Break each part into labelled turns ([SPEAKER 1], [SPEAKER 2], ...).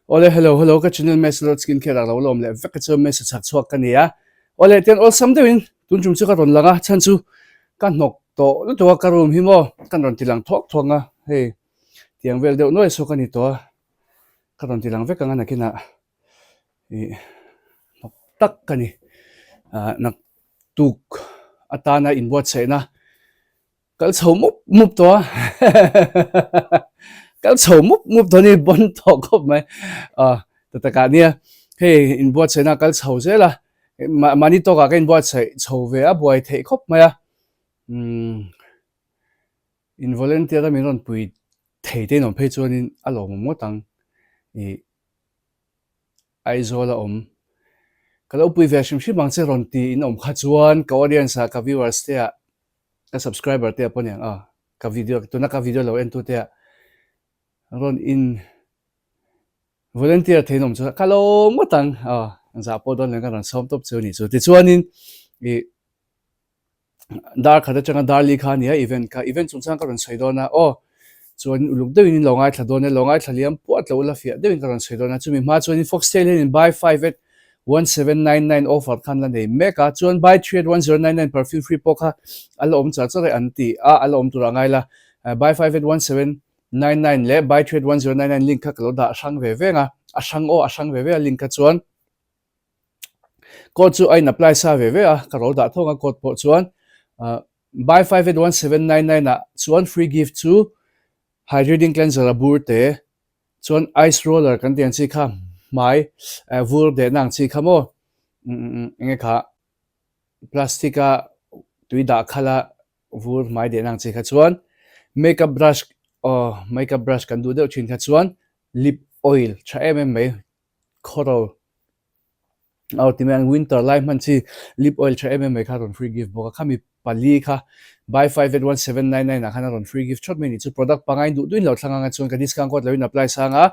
[SPEAKER 1] Ole, hello, ka channel MESAKL skincare la lom le vek chu MESACHH chuak kan ya. Ole, ten all sam dewin tun chum chu ka ron langa chan chu kan nok to lu to ka room hi mo kan ron tilang thok thonga he tiang vel deu noi so kan ni to ka ron tilang vek anga nakina i nok tak kan ni nak tuk atana in bot se na kal chho mup to kal chho mup to ni bon to ko mai ta ka nia he in bot se na kal chho se la mani to ka in bot se chho ve a boy thei khop maya in volunteer da min ron pui thei te non phe chuan in alo mo tang i aizola kalau pui ve shim bang che ron ti in kha chuan ka audience ka viewers te ka subscriber te pon yang ka video tu na ka video lo en tu te ron in volunteer thei nom chu kalo mo tang za po don le ka ron som top chu ni chu ti chuan in i dar khada changa dar li kha ni event chung chang ka ron sei dona chuan uluk de in longai thladone longai thaliam puat lo la fia de in ka ron sei dona chumi ma chuan in FOXTALE in buy 5 at 1799 offer khan la nei meka chuan buy 3 at 1099 perfume free poka alom cha cha anti alom tura ngai la buy 5 at 1799 le buy 3 at 1099 link ka lo da sang ve venga asang ve link ka chuan code chu ain apply sa ve ka ro da thonga code po chuan buy 5 at 1799 chuan free gift chu hydrating cleanser burte chuan ice roller kan tiang chi kha mai vur de nang chi khamo nge kha plastica tuida khala vur mai de nang chi kha chuan makeup brush kan du de chin kha chuan lip oil cha mai khoro timang winter life man chi lip oil cha mai kha ron free gift boka khami pali kha buy 5 at 1799 na khana ron free gift shot many chu product pangai du duin lo thlanga chuan ka discount code lo in apply sanga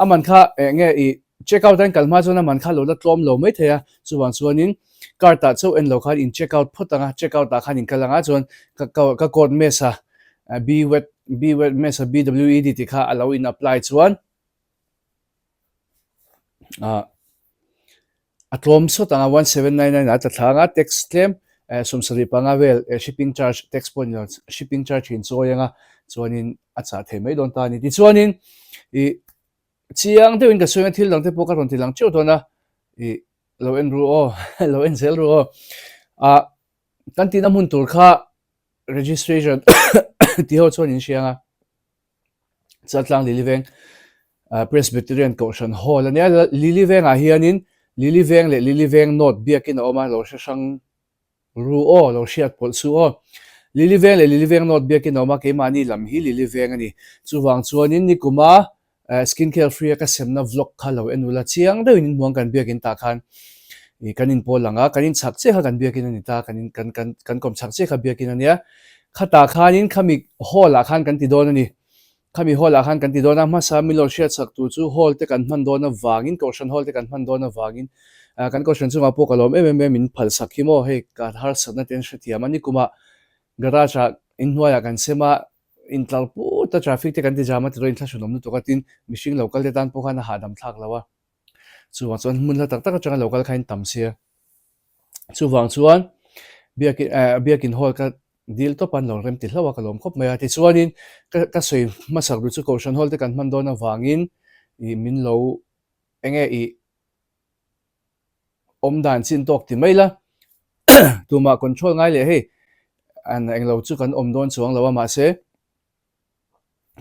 [SPEAKER 1] aman kha nge i check out an kalma chona man kha lo la tlom lo mai theya chuwang chuanin karta chu en lo khan in check out photanga check out ta khan in kalanga chuan ka code mesa bwed mesa bwed ti kha allow in apply chuan atlom so tanga 1799 ata thanga tax claim somsari panga vel shipping charge tax point shipping charge in choyanga chuanin acha themai don ta ni ti chuanin i chiang de in ka soya thil lang te poka ron tilang cheu dona i lo en ru lo en zel ru kan tin amun tur kha registration ti ho chuanin sianga chatlang liliveng Presbyterian Caution Hall ania liliveng hianin liliveng not biakin oma lo sang ru lo hriat pol su liliveng not biakin oma ke mani lam hi liliveng ani chuwang chuanin ni kuma skincare free ka semna vlog khalo enula chiang de in muang kan biakin ta khan i kanin polanga kanin chakche kha kan biakin ani ta kanin kan kom chakche kha biakin ania khata khanin khami hola khan kan ti don ani khami hola khan kan ti dona ma sa milo hriat sak tu chu hol te kan man dona wangin caution hol te kan man dona wangin kan caution chu ma po kalom min phal sakhi mo he ka har sana ten shtia mani kuma garage in noya kan sema in tlalpu ta traffic te kan ti jama ti roin thlashunom nu to katin mishing local te tan po khana hadam thlak lawa chuwang chuan mun la tak tak atanga local khain tamsia chuwang chuan biakin hol ka deal to pan lo rem ti hlawa kalom khop maya ti chuanin ka soi masak ru chu caution hol te kan man dona wangin i min lo enge i omdan chin tok ti maila tuma control ngai le he an englo chu kan omdon chuang lawa ma se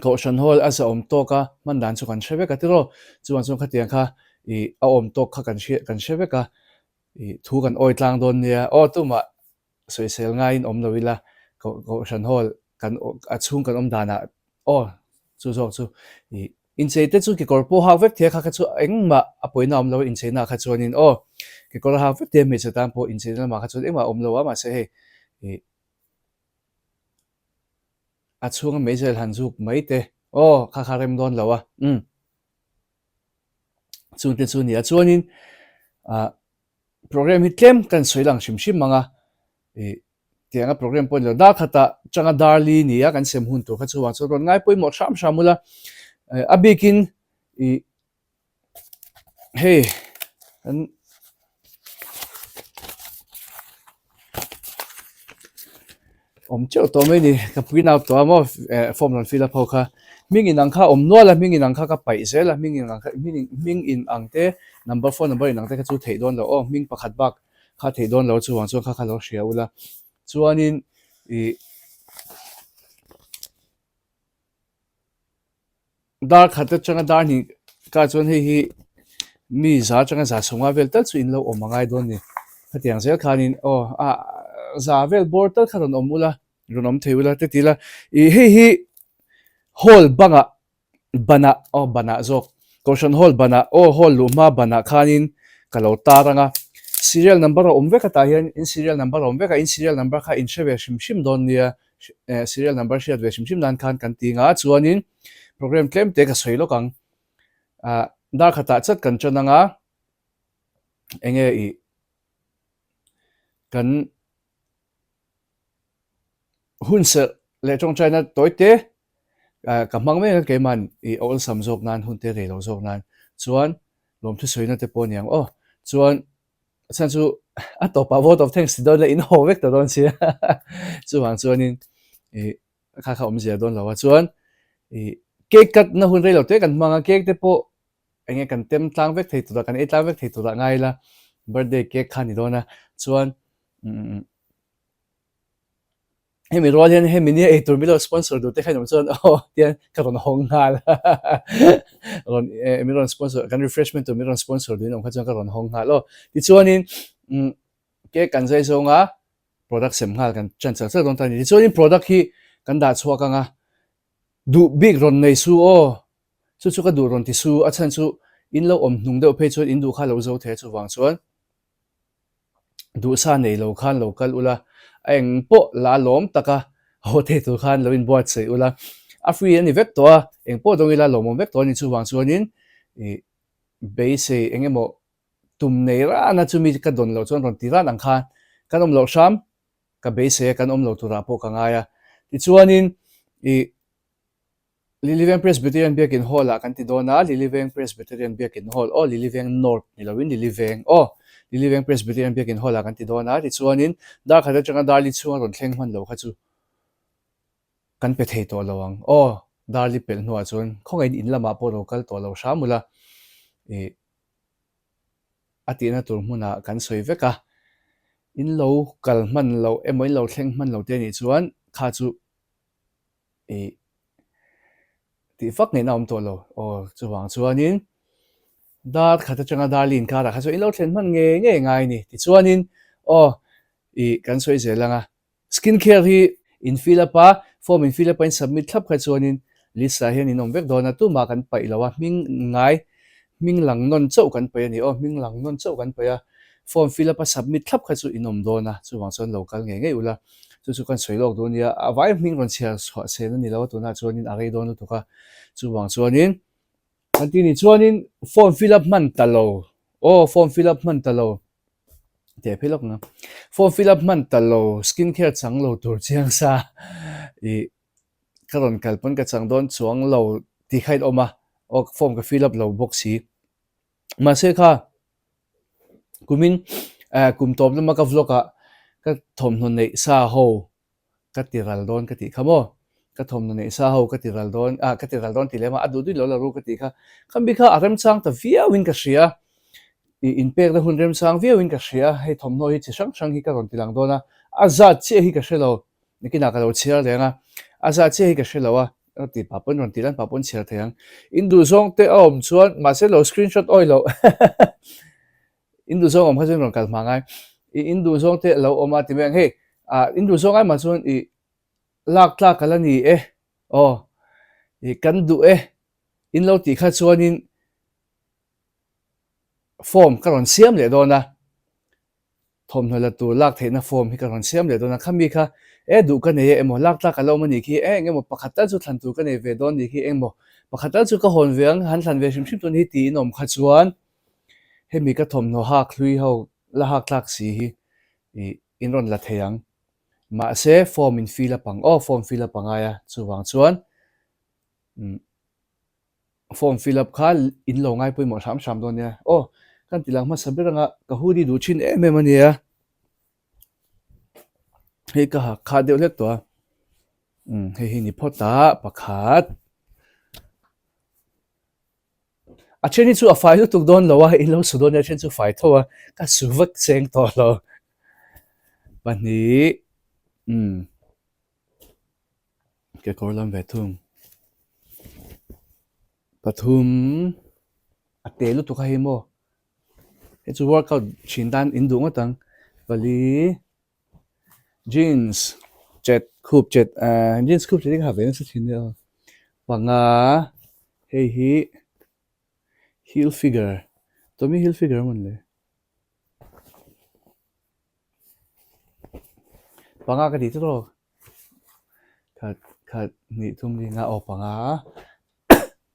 [SPEAKER 1] caution hall as om toka mandan chu kan sheve ka tiro chuan chu khatiang kha i om tok kha kan sheve ka i thu kan oi tlang don nia tuma soi sel ngai in om lovila caution hall kan achung kan omdana chu i in sei te chu ki korpo ha vek the kha chu engma apoina om lo in sei na kha chuanin ki kor ha vek te me cha tam po in sei na ma kha chu engma om lo ma se he i achunga mezel hanjuk mai te kha rem don lawa chun te chu ni chuanin program hi tlem kan soilang shim manga e tianga program point lo da khata changa darli ni ya kan sem hun to kha chuwang chu ron ngai poimo sham shamula abikin i hey an chợ to mấy đi cái pin nào to mà form non fill up ho kha ming in ang kha no la ming in ang kha ka pai se la ming in ang kha ming in ang te number phone number in ang te ka chu thei don lo ming pakhat bak kha thei don lo chu wang chu kha lo hria ula chuanin I dar khata changa dar ni ka chuan hi mi za changa za songa vel tal chu in lo omangai don ni hatiang zel khanin za vel bor tal kharon omula runom theula te tila hi hall banga bana bana zok caution hall bana hall luma bana khanin kalau taranga serial number omve ka ta hian in serial number omve ka in serial number kha in sheve shim don nia serial number shiat ve shim nan khan kan tinga chuanin program claim te ka soilo kang dar khata chat kan chonanga enge kan hunse le chong china toite kamang me ke man ol samjok nan hunte re lo jok nan chuan lom thu soina te poniang chuan san chu topa vote of thanks do le in ho vek to don sia chuang chuanin kha om zia don lawa chuan cake cut na hun re lo te kan manga cake te po enge kan tem tlang vek thei tu da kan tlang vek thei tu da ngai la birthday cake khani dona chuan hemi rolen hemi ni tur milo sponsor do te khanom chuan tian karon hong hal ron miron sponsor kan refreshment to miron sponsor din om kha chuan karon hong hal ti chuanin cake kan zai zonga product sem hal kan chan chal chal don ta ni chuanin product hi kan da chhuak anga du big ron nei su chu ka du ron ti su a chan chu in lo om hnung deuh phei chuan in du kha lo zo the chu wang chuan du sa nei lo khan local ula eng po la lom taka ho the tu khan lo in boat sei ula a free ani vek to eng po dong ila lomom vek to ni chu wang chuanin be sei engemo tum nei ra na chu mi ka don lo chuan ron ti ran ang khan kan om lo sham ka be sei kan om lo tu ra po ka ngaya ti chuanin Liliveng Presbyterian Biakin Hall kan ti dona Liliveng Presbyterian Biakin Hall Liliveng North nilawin Liliveng Presbyterian Biakin Hall kan ti dona ti chuanin dar khata changa dar li chuang ron thleng man lo kha chu kan pe thei to lawang dar li pel hnuah chuan khongai in lama po local to lo shamula atina tur hmuna kan soi veka in lo kal man lo emoi lo thleng man lo te ni chuan kha chu ti fak nei na om to lo chuwang chuanin dar khata changa dar lin kha ra kha chu in lo thlen man nge ngai ni ti chuanin kan soi zelanga skin care hi in fill up form in fill up in submit thlap kha chuanin lisa hian in om vek dona tu ma kan pai lawa ming ngai ming lang non chau kan pai ani ming lang non chau kan pai form fill up submit thlap kha chu in om dona chuwang chuan local nge ula chu kan soilok do nia avai ming ron chia se ni lawa tu na chuanin a rei don tu ka chuwang chuanin antini chuanin form fill up man talo form fill up man talo te philok na form fill up man talo skin care chang lo tur chiang sa karon kalpon ka chang don chuang lo ti khait oma form ka fill up lo box hi ma se kha kumin kum tom na ka vlog ka thom hnon nei sa ho ka tiral don ka ti khamo ka thom nei sa ho ka tiral don ti lema adu du lo la ru ka ti kha khambi kha aram chang ta via win ka shia in pek da hun rem chang via win ka shia hei thom no hi chi sang sang hi ka ron ti lang dona azat che hi ka shelo nikina ka lo chia lenga azat che hi ka shelo ti papon ron ti lan papon chia thang in du zong te om chuan ma se lo screenshot oilo in du zong om kha chen ron kal mangai in du zong te lo oma ti meng he in du zong ai ma chuan lak tlak kalani kan du in lo ti kha chuanin form karon siam le dona thom hnola tu lak theina form hi karon siam le dona khami kha du ka nei emo lak tlak alo mani khi engemo pakhata chu thlan tu ka nei ve don ni khi engmo pakhata chu ka hon veang han thlan ve shim shim tu ni ti inom kha chuan hemi ka thom no hak hlui ho la hak tlak si hi in ron la theyang ma se form in fill up form fill up anga ya chuwang chuan form fill up kha in lo ngai pui mo sam don ya oh kan tilang ma sabira nga ka hudi du chin em ania hei ka kha deuh lek to hei hi ni phota pakhat a chen chu a file tu don lo wa in lo su don ya chen chu fai thowa ka su vak cheng to lo pani ke korlam ve thum pathum ate lu tu kha hi mo he chu workout chin dan in du ngatang bali jeans jet khub jet jeans khub jet ka ve sa chin ya panga hei hi heel figure to mi heel figure mon le panga ka di tu ro khat ni thum ni nga o panga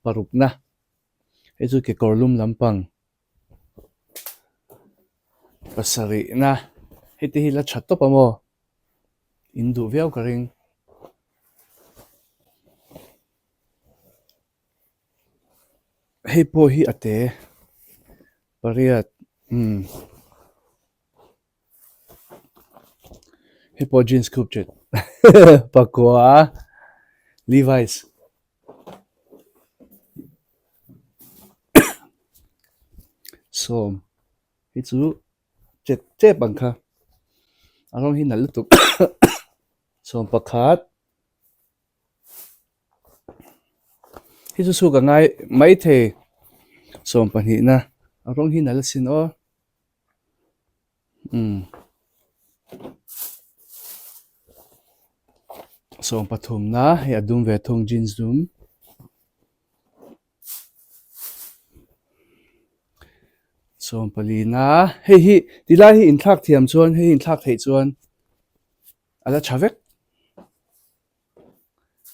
[SPEAKER 1] paruk na he chu ke korlum lampang pasari na heti hi la chat to pamo indu viau karing hei po hi ate pariat hei po jeans coupe jet pakwa Levi's so hi chu jet che bangkha arong hi nal tu som pakhat hi chu ka ngai mai the som pani na arong hi nal sin o som pathum na he adum ve thong jeans dum som palina hei hi tilai hi in thak thiam chuan hei in thak thei chuan ala chavek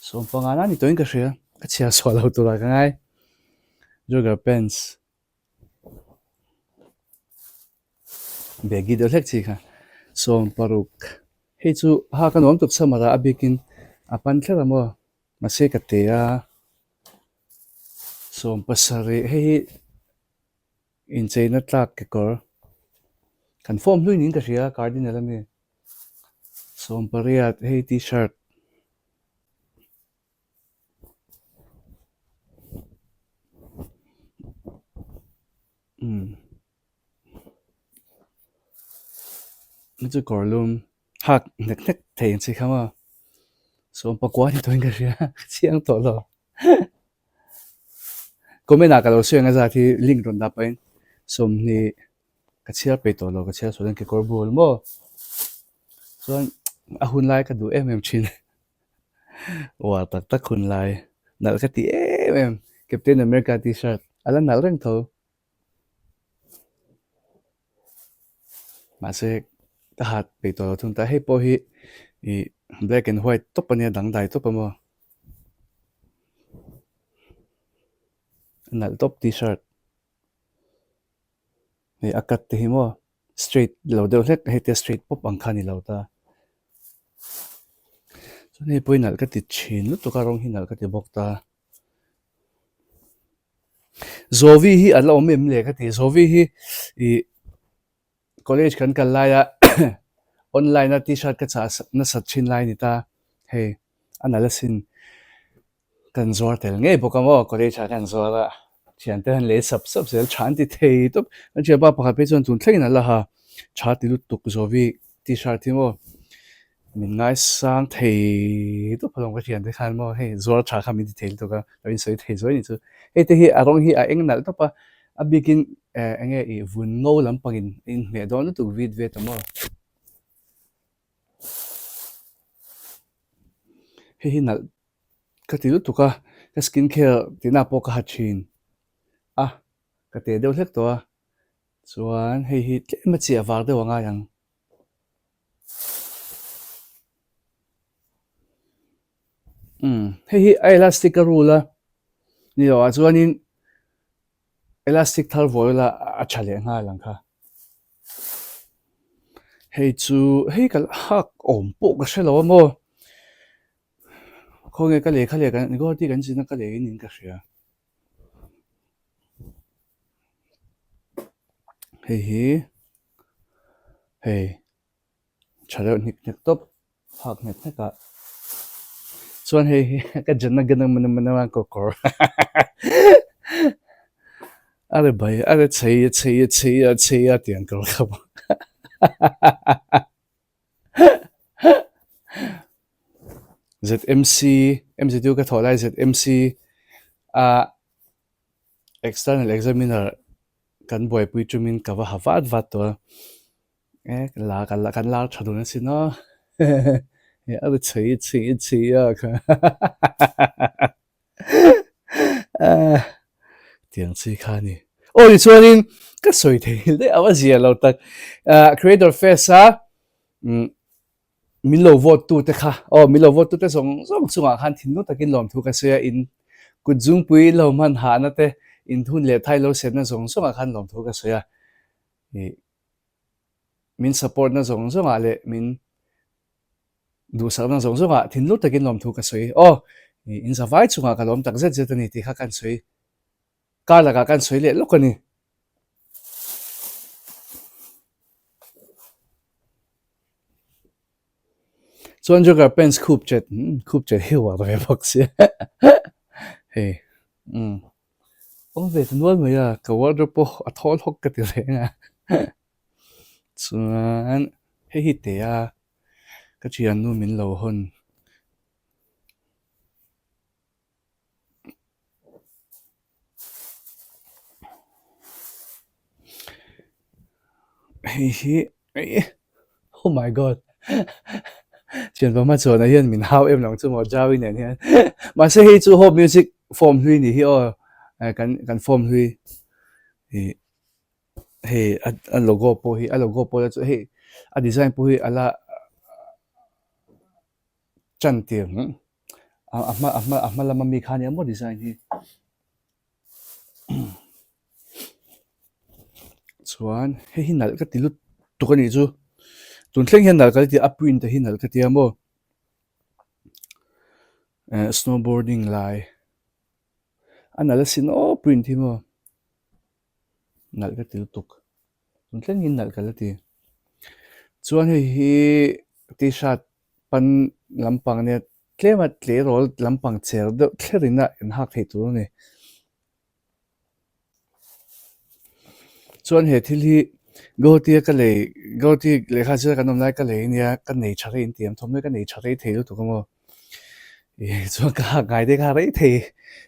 [SPEAKER 1] som pangana ni toin ka hria ka chia swalo tura ka ngai jogger pants begi do lek chi kha som paruk hei chu ha kan om tuk samara abikin apan thera mo mase ka te a som pasari hei in chaina tlak ke kor kan form hlui nin ka hria cardinal ami som pariat hei t-shirt chu korlum hak nek thein chi khama som pakwa ni toin ka hria chiang to lo komena ka lo suang za thi link ron da pain som ni ka chia pe to lo ka chia so ke kor bul mo chuan a hun lai ka du chin wa tak hun lai nal ka ti Captain America t-shirt ala nal reng tho ma se ta hat pe to thun ta he po hi i black and white to pania dang dai to pamo nal top t-shirt ni akat te hi mo straight lo de lek he te straight pop ang khani lo ta so nei poi nal ka ti chin lu to ka rong hi nal ka ti bok ta zovi hi ala omem le ka ti zovi hi i college kan kalaya online na t-shirt ka cha na sachin line ta hey analasin kan zor tel ngei bokamo college kan zora chian te han le sab sel chan ti thei to an che ba pakha pe chon tun thlein ala ha cha ti lu tuk zovi t-shirt hi mo min ngai sang thei to phalong ka chian te khan mo hey zor cha kha mi ti thei to ka in soi thei zoi ni chu e te hi arong hi a eng nal to pa a bikin enge I vun ngo lam pangin in me don tu vid ve to mo hi nal ka ti lu tu ka skin care tina po ka hachin ka te deuh hlek to a chuan hi tlem chi awar deuh anga yang hi elastic ka rula ni lo a chuan in elastic thar voila a chale nga lang kha hei chu hei kal hak om po ka shelo mo khonge ka le khale kan go ti kan china ka le in ka hria hei hi hei chalo nik nik top phak net na ka chuan hei hi ka janna ganang mana ko kor are bai are chei tiang kor khab ZMC MC tu ka tholai ZMC a external examiner kan boy pui chumin ka wa havat vat to kan la thadu na sino ya are chei a ka tiang chi khani oi chuanin ka soi thei le awa zia lo tak creator face a min lo vote tu te kha min lo vote tu te song chunga khan thin no takin lom thu ka se in kutzung pui lo man ha na te in thun le thai lo set na song khan lom thu ka se ya min support na song ale min du sa na song thin lo takin lom thu ka se in sa vai chunga ka lom tak zet ni ti kha kan soi ka la ka kan soi le lo ka ni chuan joga pens khup chet hewa ba box hey ong ve nual mai a ka wardrobe po a thol hok ka ti renga chuan hi te a ka chian nu min lo hon hi oh my god chian ba ma chuan a hian min hau em long chu mo jawi ne hian ma se hi chu hop music form hui ni hi kan form hui hey a logo po la chu hey a design po hi ala chan tiang ama lama mi khani amo design hi chuan hi nal ka tilu tukani chu tun thleng hian nal ka ti a print hi nal ka ti amo snowboarding lai anala sin print hi mo nal ka tilu tuk tun thleng hin nal ka la ti chuan hi t-shirt pan lampang ne tlem a tle rol lampang cher de thlerina en hak thei tu ni chuan he thil hi goti le kha cha kanom lai ka le nia ka nei chare in tiam thom ka nei chare thei tu ka mo chuan ka ngai de kha rei thei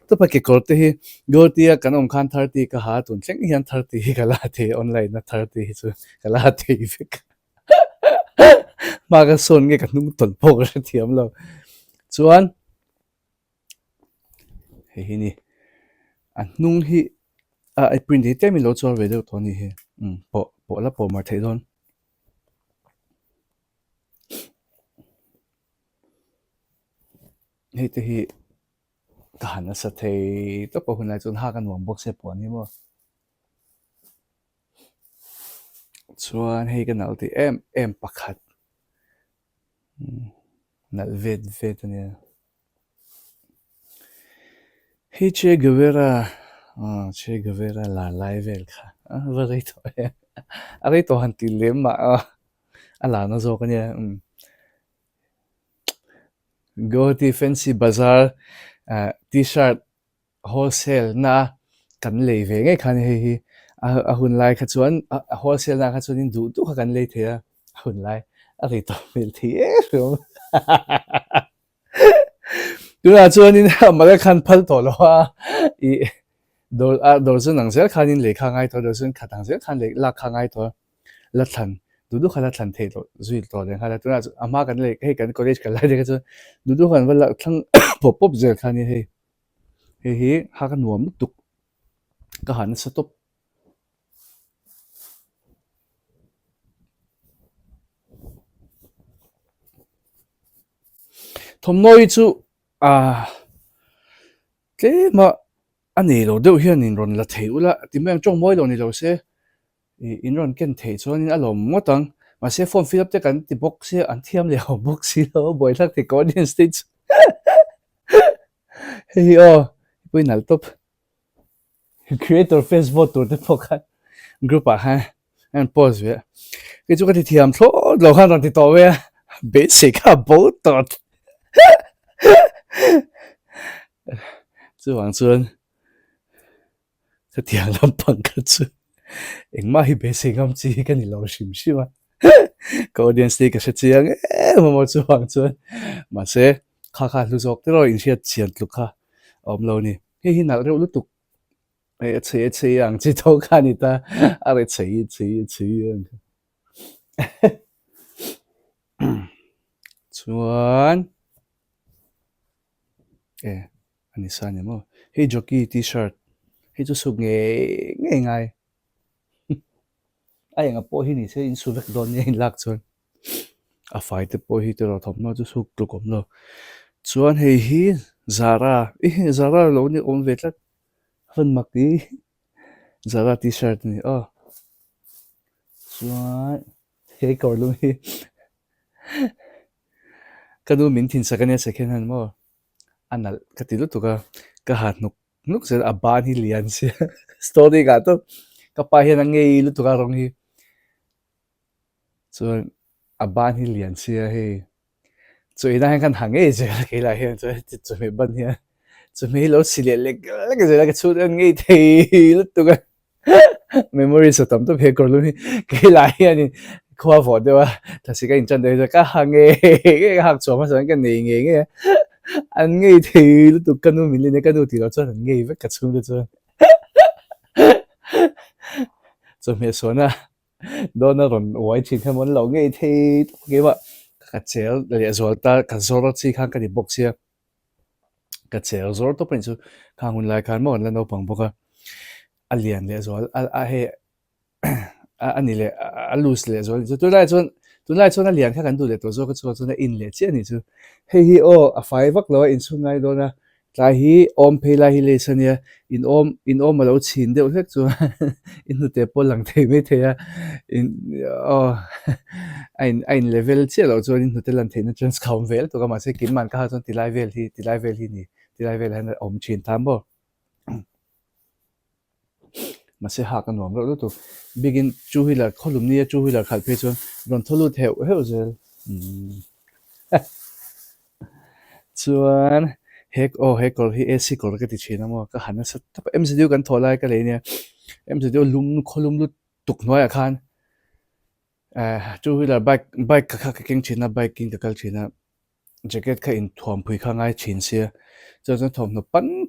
[SPEAKER 1] to pa ke korte hi goti a kanom khan 30 ka ha tun thleng hian 30 ka la the online na 30 hi chu ka la thei vek ma ka son nge ka nung ton po ka thiam lo chuan hi ni an nung hi I print hi te mi lo chor ve de to ni hi po la po mar thei don hei te hi ka han sa thei to po hun lai chun ha kan wang box se po ni mo chuan hei kan al ti em pakhat nal vet ni hi Che Guevara la lai vel kha va rei to a rei to han ti lem ma ala na zo ka ni go ti fancy bazaar t-shirt wholesale na kan lei ve nge khan hi a hun lai kha chuan wholesale na kha chuan in du kha kan lei thea hun lai a rei to mil thi tu na chuan in ma khan phal to lo i dor chu nang zel khan in le kha ngai to dor chun khatang zel khan le la kha ngai to la than du khala than thei to zui to le khala tu na ama kan le hei kan college ka lai de chu du khan wala thlang pop zel khan ni hi ha kan nuam tuk ka han sa top thomnoi chu ke ma ani lo deuh hian in ron la thei ula timeng chong moi lo ni lo se in ron ken thei chuan in alom ngotang ma se form fill up te kan ti box se an thiam le ho box si lo boy thak te coordinate stage hei pui nal top creator facebook tur te pokha group ha and pause về cái chỗ cái thì thiam thô lâu khăn rồi thì tao về basic à bố tọt chứ hoàng xuân cái thiam làm bằng cái chứ anh mà hi basic không chỉ cái này lâu xìm xí mà cái audience này cái sẽ chiang mà một chứ hoàng xuân mà sẽ khá khá lưu dọc thế rồi in siết chiang lúc khá lâu nè hi nào đâu lúc tục chế ang chỉ tao cái này ta à cái chế chuan anh ấy sao nhỉ mo hey jockey t-shirt hey chu suk nge ngai ai nga po hi ni se in su vek don in lak chuan a fai te po hi te ro thom no chu suk tu kom lo chuan hei hi zara zara lo ni om ve tlat han mak ti zara t-shirt ni chuan hei kor lu hi kanu min thin sakania second hand mo anal katilu tu ka hat nuk se aban hi lian se story ga to ka pa hian ngei lu tu ka rong hi chuan aban hi lian se hei chui na kan hang ei je ke la hian chu me ban hian chu me lo sile le ke je la ke chu ngei thei lu tu ka memory sa tam to phe kor lu hi ke la hian khwa vo de wa ta si ka in chan de ka hang e ke hak chu ma san ka nei nge an ngei thei lu tu kanu min le ne kanu ti lo chuan ngei ve ka chu de chuan chu me so na do na ron wai chin kha mon lo ngei thei ke ba ka chel le zol ta ka zor chi khang ka di box ya ka chel zor to pen chu khang hun lai khan mo la no pang boka alian le zol a he ani le a lose le zol tu lai chon alian kha kan du le to zo ka chu na in le chi ani chu hei hi a fai vak lo in chu ngai do na tlai hi om phei lai hi le sania in om lo chin deuh hlek chu in nu te pol lang thei me thei a in ein level che lo chuan in nu te lan thei na chance khom vel to ka ma se kin man ka ha chuan ti lai vel hi ni ti lai vel han om chin tham bo mà sẽ hạ cái nuông rồi đó begin chu wheeler kolum nia chu wheeler khal phe chuan ron tholu theu heu zel chuan hek kor hi ac kor ka ti china mo ka hana sa tap mcdu kan tholai ka le nia mcdu lum kolum lu tuk noi khan chu wheeler bike ka king china bike king ka kal china jacket ka in thom phui kha ngai chin sia chuan thom no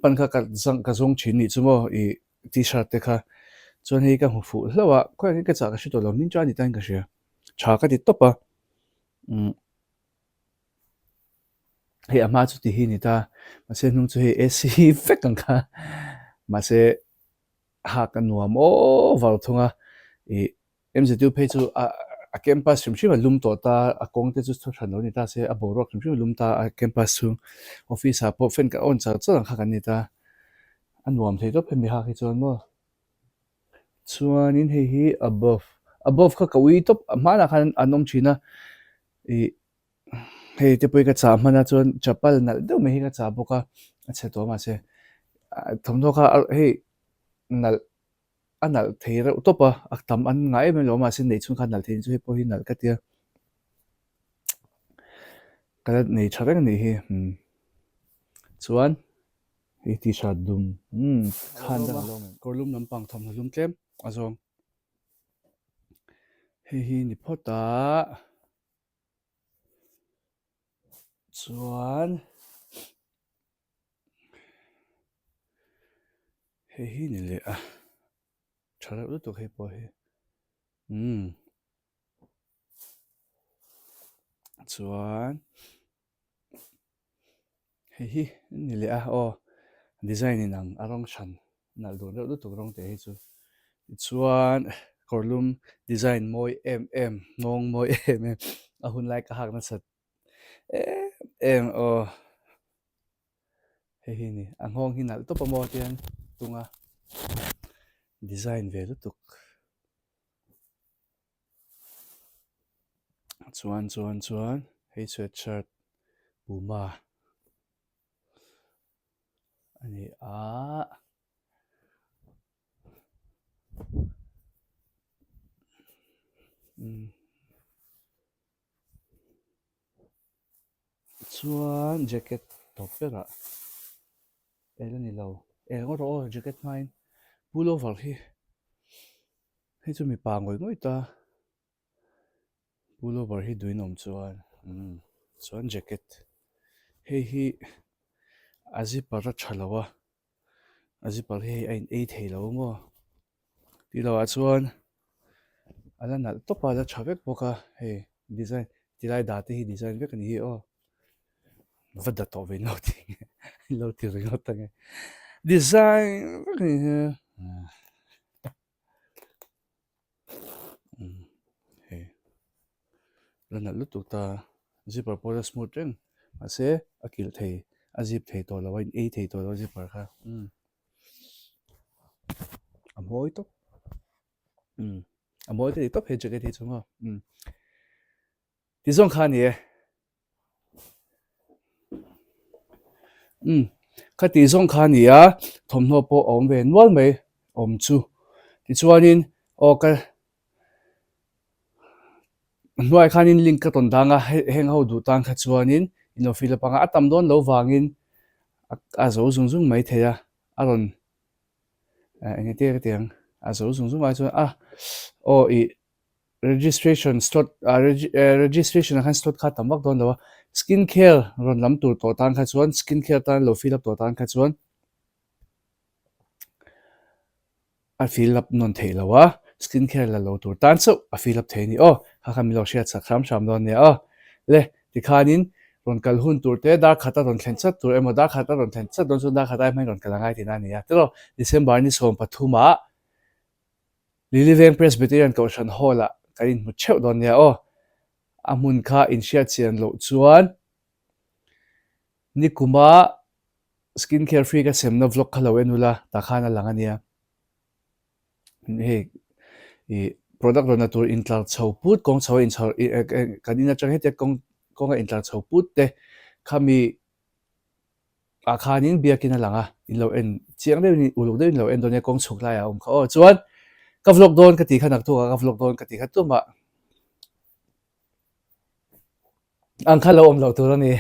[SPEAKER 1] pan ka zong chin ni chumo I t-shirt te kha chuan hei ka hmu fu hlawa khoi ka cha ka hri to lo min cha ni tan ka hria tha ka ti topa hei ama chu ti hi ni ta ma se hnung chu hei ac vek ang kha ma se ha ka nuam var thunga mztu phei chu a campus shim lum to ta a kong te chu thu than lo ni ta se a borok shim lum ta a campus chu office a po fen ka on cha cha kha kan ni ta an nuam thei to phe mi ha ki chuan mo chuanin hei hi above kha kawi top mana khan anom china hei te poi ka cha mana chuan chapal nal deuh mai hi ka cha boka ache to ma se thomno kha hei nal anal thei re topa aktam an ngai me lo ma se nei chung khan nal thei chu he po hi nal ka tia kala nei thareng nei hi chuan hei ti sha dum khan da lo men korlum lampang thomhnawm tlem azong hei hi ni phota chuan hei hi ni le thara lu tu hei po hi chuan hei hi ni le design in ang arong shan nal do lu tu rong te hi chu chuan korlum design moi ngong moi ahun lai ka hak na sat hei hi ni ang hong hi nal to pa mo tian tunga design ve lu tuk chuan hei sweatshirt puma ani chuan jacket top pera elani lo ngo ro jacket main pullover hi hei chu mi pa ngoi ta pullover hi duinom chuan chuan jacket hei hi azipar a thalawa azipar hi ein ei theilo mo ti lawa chuan ala nal topa la thavek boka hei design tilai da te hi design vek ani hi vada to ve no ti lo ti ringo tange design hei lana lutu ta zipper pora smooth ren ase akil thei azip thei to lawain ei thei to lo zipper kha amoi to amoi te top he jacket hi chunga ti zong kha ni kha ti zong kha ni a thomno po om ve nual mai om chu ti chuanin o ka nuai khanin link ka ton danga heng ho du tang kha chuanin ino fila panga atam don lo wangin a zo zung zung mai theya aron enge te tiang a zo zung zung ai chu o I registration slot registration khan slot kha tamak don lo skin care ron lam tur to tang kha chuan skin care tan lo fill up to tang kha chuan a fill up non theilawa skin care la lo tur tan so a fill up theini kha kha mi lo shia chakram sham don ne le ti khanin ron kal hun turte da khata ron thlenchat tur emo da khata ron thlenchat don chu da khata mai ron kalangai tina ni ya tero December ni som pathuma Liliveng Presbyterian Kaushan Hall kain mu cheu don ya amun kha in shia chian lo chuan nikuma skin care free ka semna vlog khalo enula ta khana langania hei product ron natur intlar chhoput kong chho in chho kanina chang hete kong intlar chhoput te khami akhanin biakina langa in lo en chiang de ni uluk de lo en donia kong chukla ya kha chuan ka vlog don ka ti khanak tu ka vlog don ka ti khat tu ma ang kha lo om lo tu ni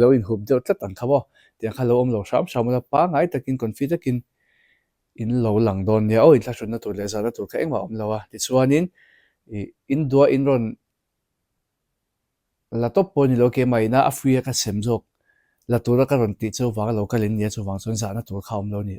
[SPEAKER 1] lo in hub de tat ang kha bo ti kha lo om lo sham sham la pa ngai takin confident takin in lo lang don ya in thla shun na tur le za na tur kha engma om lawa ti chuanin in dua in ron la top po ni lo ke mai na afria ka semjok la tura ka ron ti chu wang lo ka lin ya chu wang chon za na tur kha om lo ni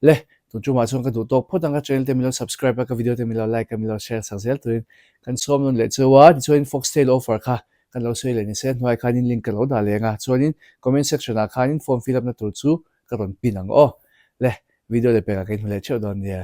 [SPEAKER 1] le tu chu ma chon ka du tok phot ang ka channel te mi lo subscribe ka video te mi lo like ka mi lo share sa zel tuin kan som non le chuwa ti chuin FOXTALE offer kha kan lo sei le ni se noi khanin link ka lo da le nga chuanin comment section a khanin form fill up na tur chu ka ron pin ang le video le pe ka ken le cheu don ya